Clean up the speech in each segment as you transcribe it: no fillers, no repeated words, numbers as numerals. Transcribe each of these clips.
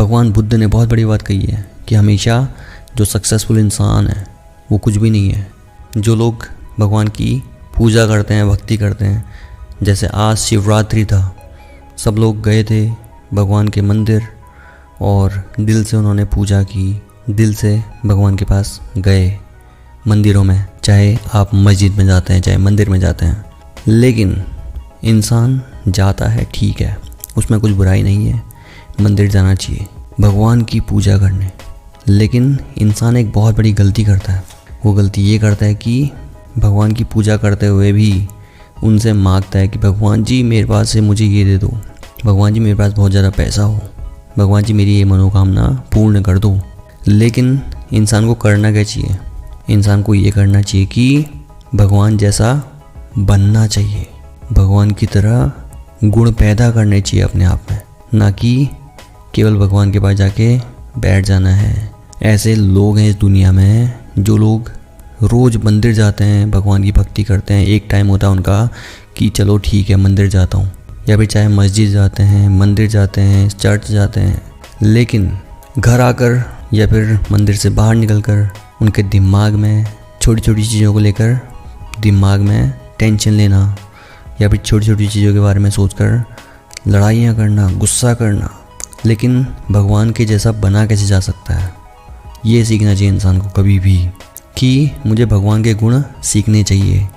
भगवान बुद्ध ने बहुत बड़ी बात कही है कि हमेशा जो सक्सेसफुल इंसान है वो कुछ भी नहीं है। जो लोग भगवान की पूजा करते हैं, भक्ति करते हैं, जैसे आज शिवरात्रि था, सब लोग गए थे भगवान के मंदिर और दिल से उन्होंने पूजा की, दिल से भगवान के पास गए मंदिरों में। चाहे आप मस्जिद में जाते हैं, चाहे मंदिर में जाते हैं, लेकिन इंसान जाता है, ठीक है, उसमें कुछ बुराई नहीं है, मंदिर जाना चाहिए भगवान की पूजा करने। लेकिन इंसान एक बहुत बड़ी गलती करता है। वो गलती ये करता है कि भगवान की पूजा करते हुए भी उनसे मांगता है कि भगवान जी मेरे पास से मुझे ये दे दो, भगवान जी मेरे पास बहुत ज़्यादा पैसा हो, भगवान जी मेरी ये मनोकामना पूर्ण कर दो। लेकिन इंसान को करना क्या चाहिए? इंसान को ये करना चाहिए कि भगवान जैसा बनना चाहिए, भगवान की तरह गुण पैदा करने चाहिए अपने आप में, ना कि केवल भगवान के पास जाके बैठ जाना है। ऐसे लोग हैं इस दुनिया में जो लोग रोज़ मंदिर जाते हैं, भगवान की भक्ति करते हैं। एक टाइम होता है उनका कि चलो ठीक है मंदिर जाता हूँ, या फिर चाहे मस्जिद जाते हैं, मंदिर जाते हैं, चर्च जाते हैं, लेकिन घर आकर या फिर मंदिर से बाहर निकलकर उनके दिमाग में छोटी छोटी चीज़ों को लेकर दिमाग में टेंशन लेना, या फिर छोटी छोटी चीज़ों के बारे में सोचकर लड़ाइयाँ करना, गुस्सा करना। लेकिन भगवान के जैसा बना कैसे जा सकता है? ये सीखना चाहिए इंसान को कभी भी कि मुझे भगवान के गुण सीखने चाहिए।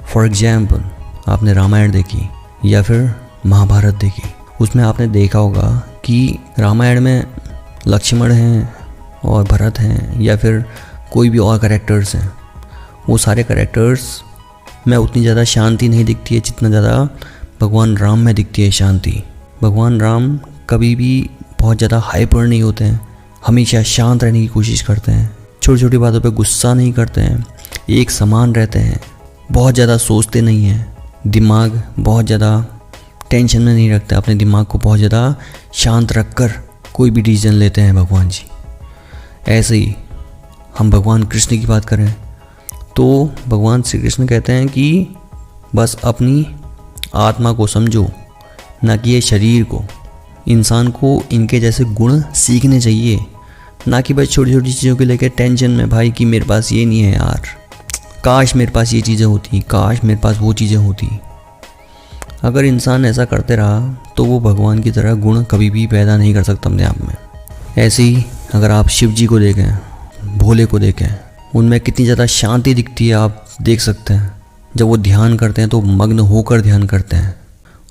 फॉर एग्जाम्पल, आपने रामायण देखी या फिर महाभारत देखी, उसमें आपने देखा होगा कि रामायण में लक्ष्मण हैं और भरत हैं या फिर कोई भी और कैरेक्टर्स हैं, वो सारे कैरेक्टर्स में उतनी ज़्यादा शांति नहीं दिखती है जितना ज़्यादा भगवान राम में दिखती है शांति। भगवान राम कभी भी बहुत ज़्यादा हाइपर नहीं होते हैं, हमेशा शांत रहने की कोशिश करते हैं, छोटी छोटी बातों पे गुस्सा नहीं करते हैं, एक समान रहते हैं, बहुत ज़्यादा सोचते नहीं हैं, दिमाग बहुत ज़्यादा टेंशन में नहीं रखते, अपने दिमाग को बहुत ज़्यादा शांत रखकर कोई भी डिसीजन लेते हैं भगवान जी। ऐसे ही हम भगवान कृष्ण की बात करें तो भगवान श्री कृष्ण कहते हैं कि बस अपनी आत्मा को समझो, ना कि ये शरीर को। इंसान को इनके जैसे गुण सीखने चाहिए, ना कि बस छोटी छोटी चीज़ों को लेकर टेंशन में, भाई कि मेरे पास ये नहीं है यार, काश मेरे पास ये चीज़ें होती, काश मेरे पास वो चीज़ें होती। अगर इंसान ऐसा करते रहा तो वो भगवान की तरह गुण कभी भी पैदा नहीं कर सकता अपने आप में। ऐसे ही अगर आप शिव जी को देखें, भोले को देखें, उनमें कितनी ज़्यादा शांति दिखती है, आप देख सकते हैं। जब वो ध्यान करते हैं तो मग्न होकर ध्यान करते हैं,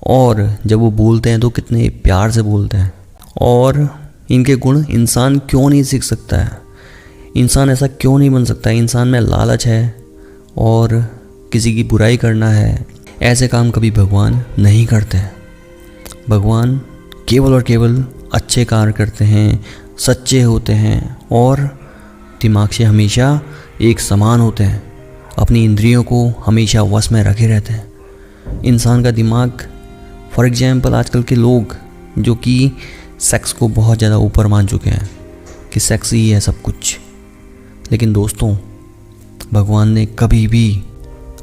और जब वो बोलते हैं तो कितने प्यार से बोलते हैं। और इनके गुण इंसान क्यों नहीं सीख सकता है? इंसान ऐसा क्यों नहीं बन सकता? इंसान में लालच है और किसी की बुराई करना है, ऐसे काम कभी भगवान नहीं करते हैं। भगवान केवल और केवल अच्छे कार्य करते हैं, सच्चे होते हैं और दिमाग से हमेशा एक समान होते हैं, अपनी इंद्रियों को हमेशा वश में रखे रहते हैं। इंसान का दिमाग, फॉर एग्जाम्पल आजकल के लोग जो कि सेक्स को बहुत ज़्यादा ऊपर मान चुके हैं कि सेक्स ही है सब कुछ, लेकिन दोस्तों भगवान ने कभी भी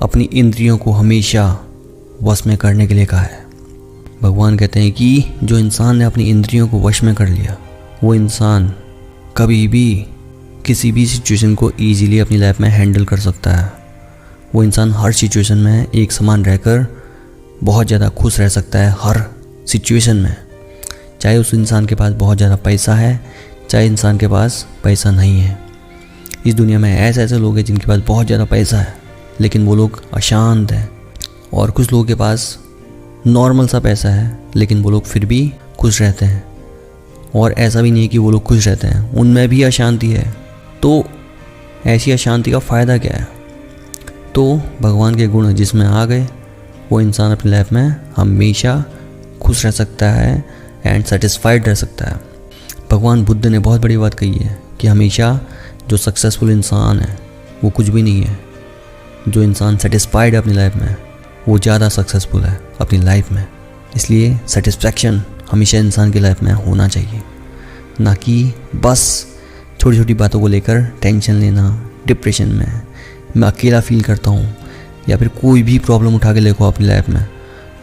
अपनी इंद्रियों को हमेशा वश में करने के लिए कहा है। भगवान कहते हैं कि जो इंसान ने अपनी इंद्रियों को वश में कर लिया, वो इंसान कभी भी किसी भी सिचुएशन को ईजीली अपनी लाइफ में हैंडल कर सकता है। वो इंसान हर सिचुएशन में एक समान रहकर बहुत ज़्यादा खुश रह सकता है, हर सिचुएशन में। चाहे उस इंसान के पास बहुत ज़्यादा पैसा है, चाहे इंसान के पास पैसा नहीं है। इस दुनिया में ऐसे लोग हैं जिनके पास बहुत ज़्यादा पैसा है लेकिन वो लोग अशांत हैं, और कुछ लोगों के पास नॉर्मल सा पैसा है लेकिन वो लोग फिर भी खुश रहते हैं। और ऐसा भी नहीं है कि वो लोग खुश रहते हैं, उनमें भी अशांति है। तो ऐसी अशांति का फ़ायदा क्या है? तो भगवान के गुण जिसमें आ गए, वो इंसान अपनी लाइफ में हमेशा खुश रह सकता है एंड सेटिस्फाइड रह सकता है। भगवान बुद्ध ने बहुत बड़ी बात कही है कि हमेशा जो सक्सेसफुल इंसान है वो कुछ भी नहीं है। जो इंसान सेटिस्फाइड है अपनी लाइफ में, वो ज़्यादा सक्सेसफुल है अपनी लाइफ में। इसलिए सेटिस्फैक्शन हमेशा इंसान की लाइफ में होना चाहिए, ना कि बस छोटी छोटी बातों को लेकर टेंशन लेना, डिप्रेशन में मैं अकेला फील करता हूँ, या फिर कोई भी प्रॉब्लम उठा के देखो अपनी लाइफ में,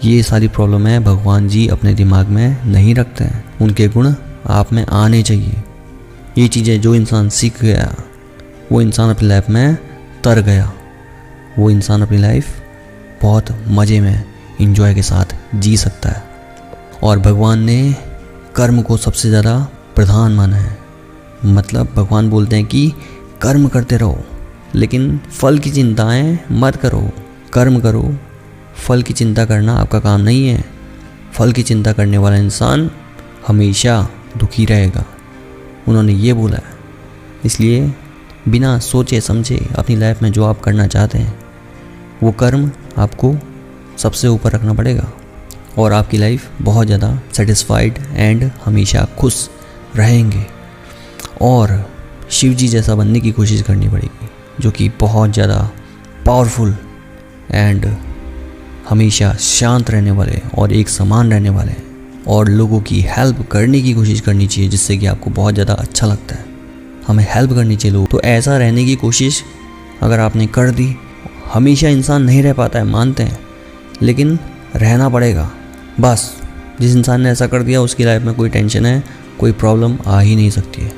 ये सारी प्रॉब्लम है भगवान जी अपने दिमाग में नहीं रखते हैं। उनके गुण आप में आने चाहिए। ये चीज़ें जो इंसान सीख गया वो इंसान अपनी लाइफ में तर गया, वो इंसान अपनी लाइफ बहुत मज़े में इंजॉय के साथ जी सकता है। और भगवान ने कर्म को सबसे ज़्यादा प्रधान माना है। मतलब भगवान बोलते हैं कि कर्म करते रहो, लेकिन फल की चिंताएं मत करो। कर्म करो, फल की चिंता करना आपका काम नहीं है। फल की चिंता करने वाला इंसान हमेशा दुखी रहेगा, उन्होंने ये बोला है। इसलिए बिना सोचे समझे अपनी लाइफ में जो आप करना चाहते हैं वो कर्म आपको सबसे ऊपर रखना पड़ेगा, और आपकी लाइफ बहुत ज़्यादा सेटिस्फाइड एंड हमेशा खुश रहेंगे। और शिव जी जैसा बनने की कोशिश करनी पड़ेगी, जो कि बहुत ज़्यादा पावरफुल एंड हमेशा शांत रहने वाले और एक समान रहने वाले, और लोगों की हेल्प करने की कोशिश करनी चाहिए, जिससे कि आपको बहुत ज़्यादा अच्छा लगता है। हमें हेल्प करनी चाहिए लोग। तो ऐसा रहने की कोशिश अगर आपने कर दी, हमेशा इंसान नहीं रह पाता है, मानते हैं, लेकिन रहना पड़ेगा। बस जिस इंसान ने ऐसा कर दिया उसकी लाइफ में कोई टेंशन है, कोई प्रॉब्लम आ ही नहीं सकती है।